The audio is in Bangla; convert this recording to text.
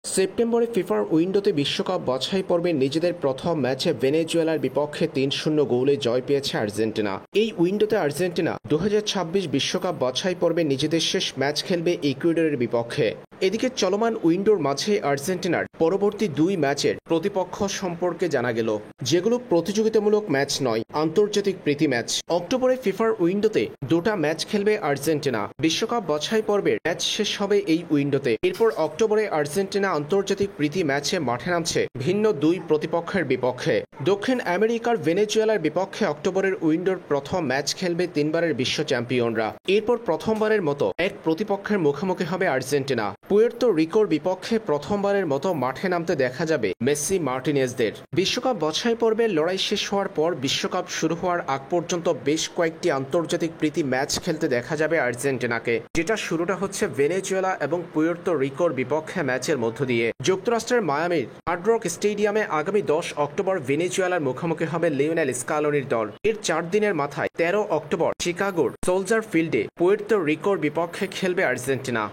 সেপ্টেম্বরে ফিফার উইন্ডোতে বিশ্বকাপ বাছাই পর্বে নিজেদের প্রথম ম্যাচে ভেনেজুয়েলার বিপক্ষে ৩-০ গোলে জয় পেয়েছে আর্জেন্টিনা। এই উইন্ডোতে আর্জেন্টিনা ২০২৬ বিশ্বকাপ বাছাই পর্বে নিজেদের শেষ ম্যাচ খেলবে ইকুয়েডরের বিপক্ষে। এদিকে চলমান উইন্ডোর মাঝে আর্জেন্টিনার পরবর্তী দুই ম্যাচের প্রতিপক্ষ সম্পর্কে জানা গেল, যেগুলো প্রতিযোগিতামূলক ম্যাচ নয়, আন্তর্জাতিক প্রীতি ম্যাচ। অক্টোবরে ফিফার উইন্ডোতে দুটা ম্যাচ খেলবে আর্জেন্টিনা। বিশ্বকাপ বাছাই পর্বের ম্যাচ শেষ হবে এই উইন্ডোতে। এরপর অক্টোবরে আর্জেন্টিনা আন্তর্জাতিক প্রীতি ম্যাচে মাঠে নামছে ভিন্ন দুই প্রতিপক্ষের বিপক্ষে। দক্ষিণ আমেরিকার ভেনেজুয়েলার বিপক্ষে অক্টোবরের উইন্ডোর প্রথম ম্যাচ খেলবে তিনবারের বিশ্ব চ্যাম্পিয়নরা। এরপর প্রথমবারের মতো এক প্রতিপক্ষের মুখোমুখি হবে আর্জেন্টিনা। পুয়ের্তো রিকোর বিপক্ষে প্রথমবারের মতো মাঠে নামতে দেখা যাবে মেসি মার্টিনেজদের। বিশ্বকাপ বাছাই পর্বের লড়াই শেষ হওয়ার পর বিশ্বকাপ শুরু হওয়ার আগ পর্যন্ত বেশ কয়েকটি আন্তর্জাতিক প্রীতি ম্যাচ খেলতে দেখা যাবে আর্জেন্টিনাকে, যেটা শুরুটা হচ্ছে ভেনেজুয়েলা এবং পুয়ের্তো রিকোর বিপক্ষে ম্যাচের মধ্য দিয়ে। যুক্তরাষ্ট্রের মায়ামির হার্ড রক স্টেডিয়ামে আগামী 10 অক্টোবর ভেনেজুয়েলার মুখোমুখি হবে লিওনেল স্কালোনির দল। এর 4 দিনের মাথায় 13 অক্টোবর শিকাগোর সোলজার ফিল্ডে পুয়ের্তো রিকোর বিপক্ষে খেলবে আর্জেন্টিনা।